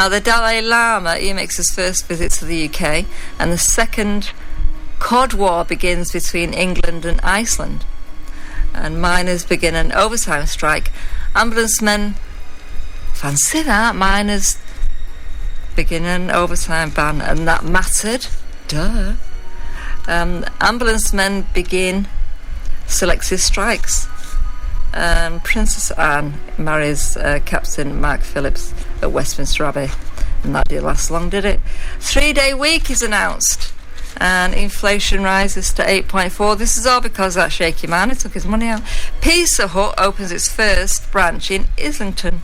The Dalai Lama, he makes his first visit to the UK, and the second Cod War begins between England and Iceland. And miners begin an overtime strike. Ambulance men, fancy that, miners begin an overtime ban, and that mattered. Duh. Ambulance men begin selective strikes. Princess Anne marries Captain Mark Phillips at Westminster Abbey, and that didn't last long, did it? 3-day week is announced, and inflation rises to 8.4. This is all because that shaky man who took his money out. Pizza Hut opens its first branch in Islington,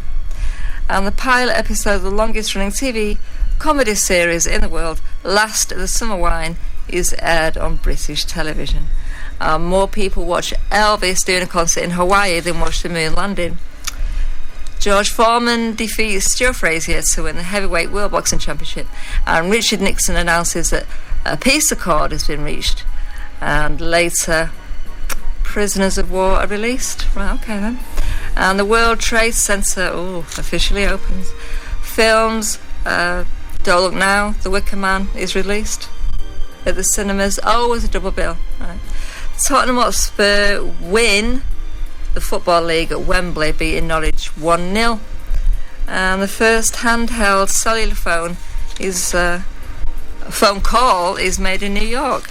and the pilot episode of the longest running TV comedy series in the world, Last of the Summer Wine, is aired on British television. More people watch Elvis doing a concert in Hawaii than watch the moon landing. George Foreman defeats Joe Frazier to win the heavyweight World Boxing Championship, and Richard Nixon announces that a peace accord has been reached, and later prisoners of war are released. Right, okay then. And the World Trade Center officially opens. Films, Don't Look Now, The Wicker Man is released at the cinemas. Oh, it's a double bill. Right. Tottenham Hotspur win the Football League at Wembley, beating Norwich 1-0. And the first handheld cellular phone is a phone call is made in New York.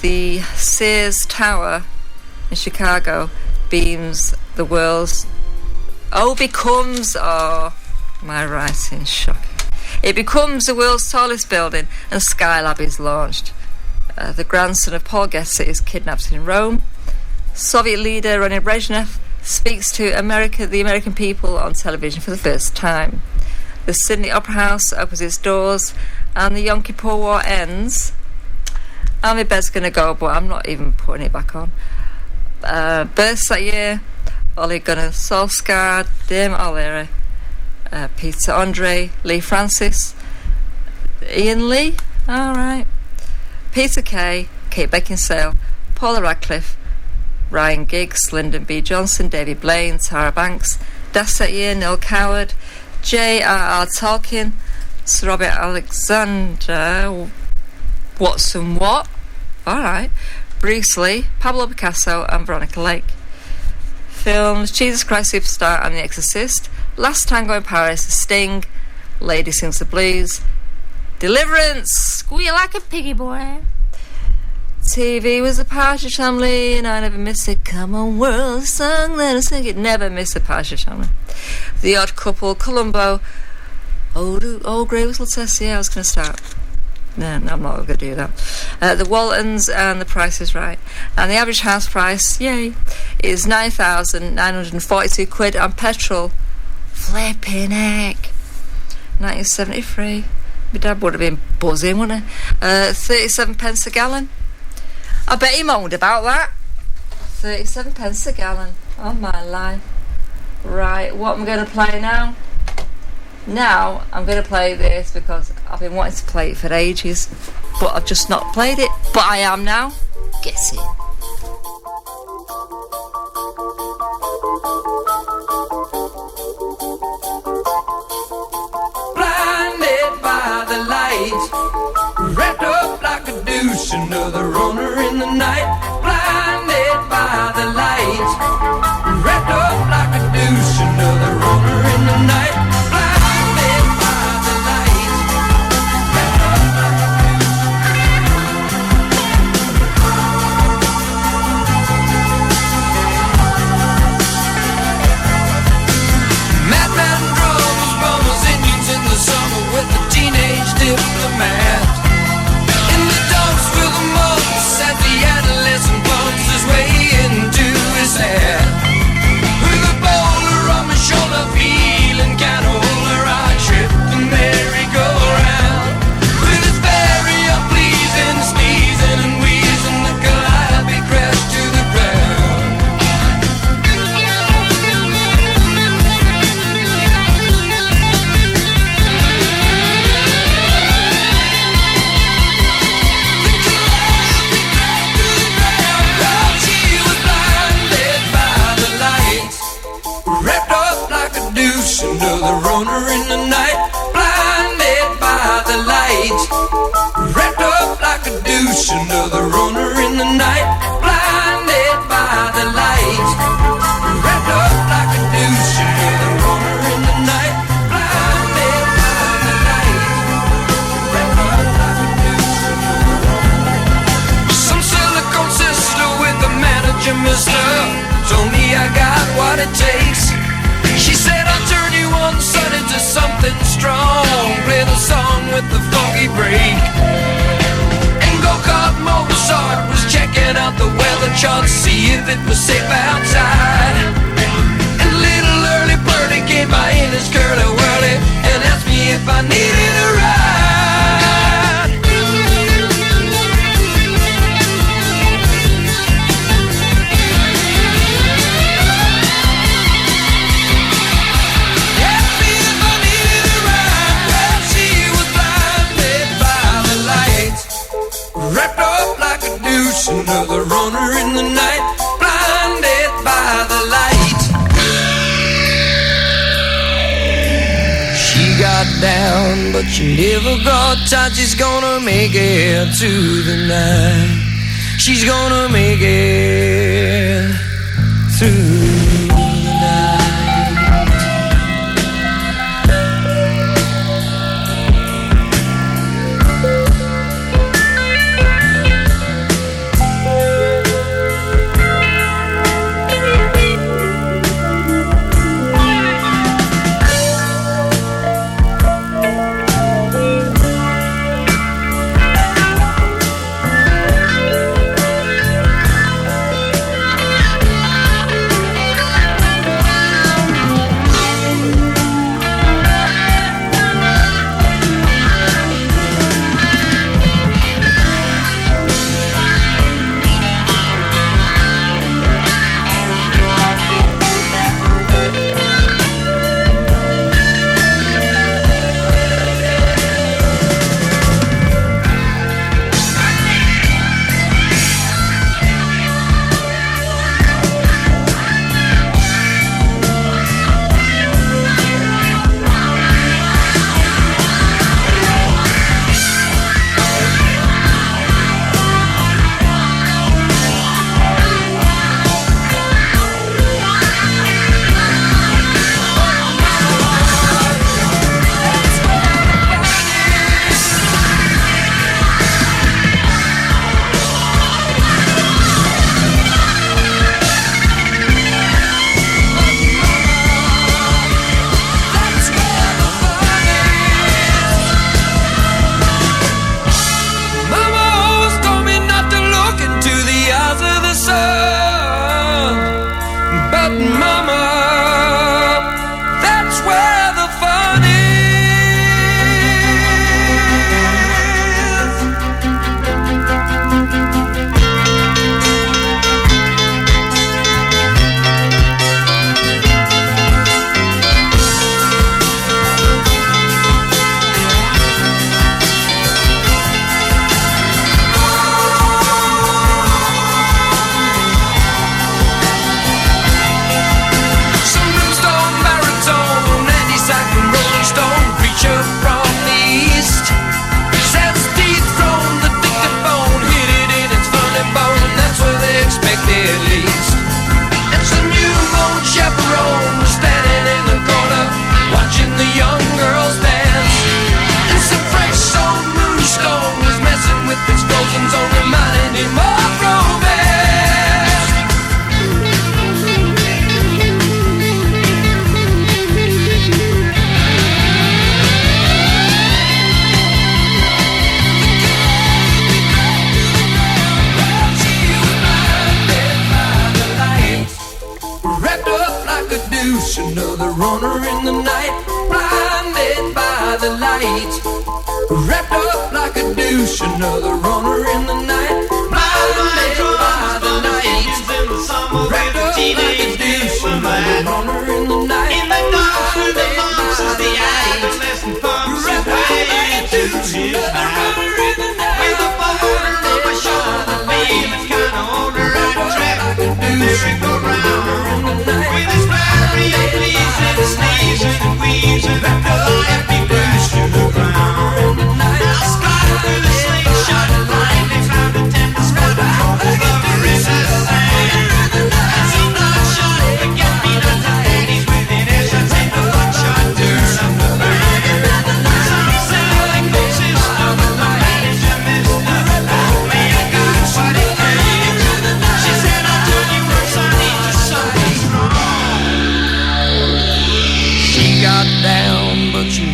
The Sears Tower in Chicago beams the world's my writing shocking. It becomes the world's tallest building, and Skylab is launched. The grandson of Paul Gessler is kidnapped in Rome. Soviet leader Leonid Brezhnev speaks to the American people on television for the first time. The Sydney Opera House opens its doors, and the Yom Kippur War ends. My bed's going to go, but I'm not even putting it back on. Births that year: Ole Gunnar Solskjaer, Dermot O'Leary, Peter Andre, Lee Francis, Ian Lee, alright, Peter Kay, Kate Beckinsale, Paula Radcliffe, Ryan Giggs, Lyndon B. Johnson, David Blaine, Tara Banks, Das that year: Neil Coward, J.R.R. Tolkien, Sir Robert Alexander, Watson Watt, alright, Bruce Lee, Pablo Picasso, and Veronica Lake. Films: Jesus Christ Superstar and The Exorcist, Last Tango in Paris, The Sting, Lady Sings the Blues, Deliverance, Squeal Like a Piggy Boy. TV was the Partridge Family, and I never miss it. Come on world, the song that I sing it. Never miss the Partridge Family. The Odd Couple, Columbo, Oh Grey Whistle Test. Yeah, I was going to start. No, I'm not going to do that. The Waltons and The Price is Right. And the average house price, yay, is £9,942 on petrol. Flipping heck. 1973. My dad would have been buzzing, wouldn't he? 37 pence a gallon. I bet he moaned about that. 37 pence a gallon. Oh my life. Right, what am I going to play now? Now I'm going to play this because I've been wanting to play it for ages, but I've just not played it. But I am now. Guess it. Blinded by the light, wrapped up like a douche, another runner in the night. Blinded by the light, wrapped up like a douche, another runner in the night. Diplomat in the dumps with the monks at the adolescent douche, another runner in the night, blinded by the light. Wrapped up like a douche, another runner in the night, blinded by the light. Wrapped up like a douche, another runner. Some silicone sister with the manager, mister, told me I got what it takes. She said I'll turn you on, son, into something strong. Play the song with the funky break. And go-kart Mozart was checking out the weather chart, see if it was safe outside. And little early birdie came by in his curly-whirly and asked me if I needed a ride. Wrapped up like a douche, another runner in the night, blinded by the light. She got down, but she never got tight. She's gonna make it to the night. She's gonna make it through. Wrapped up like a douche, another runner in the night, blinded by the light. Wrapped up like a douche, another runner in the night, in the dark of the months as the adolescent pumps his way to his night. With a boulder on my shoulder, feeling kinda older, I track the merry-go-round. With his flurry of pleasing, sneezing and wheezing, wrapped up like a douche to the ground. I'll slide through the slingshot line.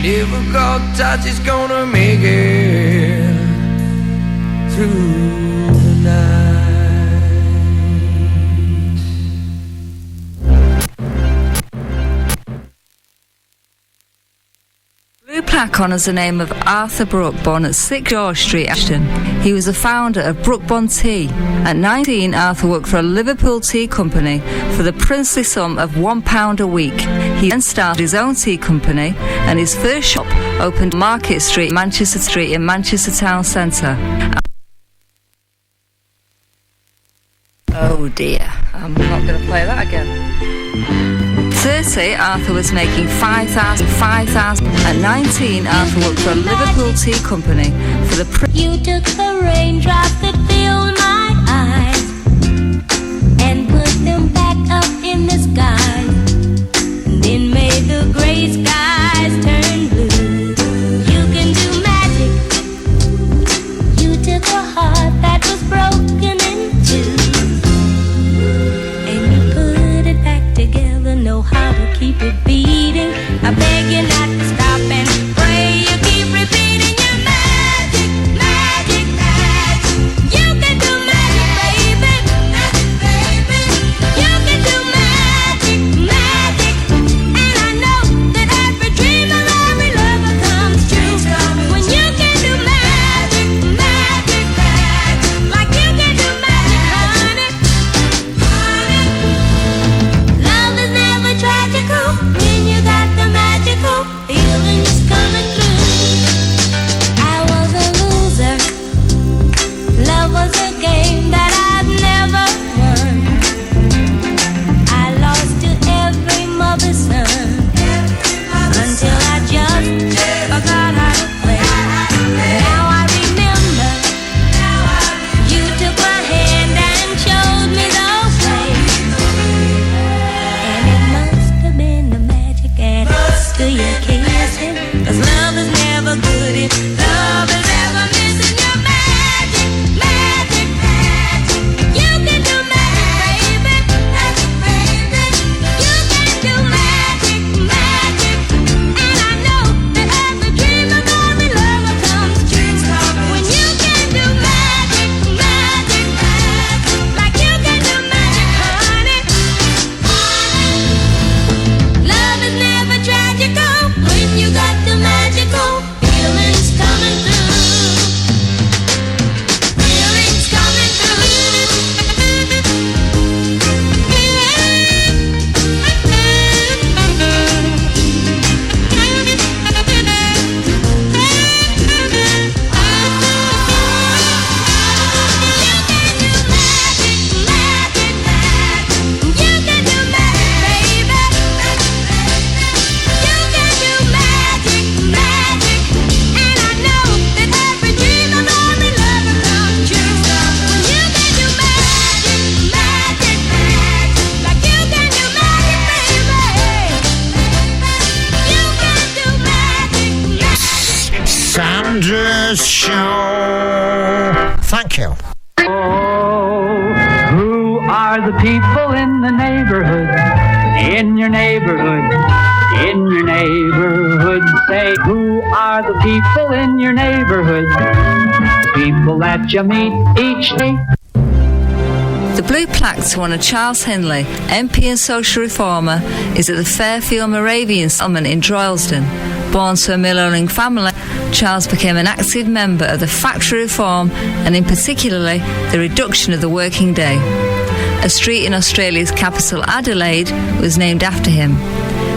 difficult touch is gonna make it through the night. Plaque honours the name of Arthur Brooke, born at 6 George Street, Ashton. He was the founder of Brooke Bond Tea. At 19, Arthur worked for a Liverpool tea company for the princely sum of £1 a week. He then started his own tea company, and his first shop opened Market Street, Manchester Street in Manchester Town Centre. Oh dear, I'm not going to play that again. 30, Arthur was making 5,000. At 19, Arthur worked for a Liverpool tea company for the You took the raindrops that filled my eyes and put them back up in the sky, and then made the gray skies turn blue. You can do magic. You took a heart that was broken in two, and you put it back together. Know how to keep it beating. I beg you not to stop and pray. You keep repeating your magic, magic, magic. You can do magic, baby, magic, baby. You can do magic, magic. And I know that every dream of every lover comes true when you can do magic, magic, magic. Like you can do magic, honey, honey. Love is never tragical when you got the magical feelings coming through. I was a loser. Love was a game that I'd never won. I lost to every mother's son until I just forgot how to play. Now I remember you took my hand and showed me the way. And it must have been the magic added to your kissing, 'cause love is never good if love is ever missing. Your magic, magic, magic. You can do magic, baby, magic, baby. You can do magic, magic. And I know that every dream of every lover comes true when you can do magic, magic, magic. Like you can do magic, honey, honey. Love is never tragical when you got the magical feelings coming through. Feelings coming through. You can do magic, baby. You can do magic, magic. And I know that every dream of every lover comes true when you can do magic, magic, magic. Like you can do magic, baby. You can do magic, magic. Sandra's Show. Thank you. Who are the people in the neighborhood? In your neighborhood, in your neighborhood. Say, who are the people in your neighborhood? People that you meet each day. The blue plaque to honour Charles Hindley, MP and social reformer, is at the Fairfield Moravian settlement in Droylsden. Born to a mill-owning family, Charles became an active member of the factory reform and in particularly the reduction of the working day. A street in Australia's capital Adelaide was named after him.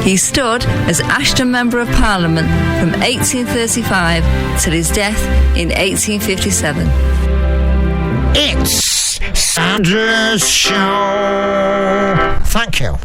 He stood as Ashton Member of Parliament from 1835 till his death in 1857. It's Sandra's Show. Thank you.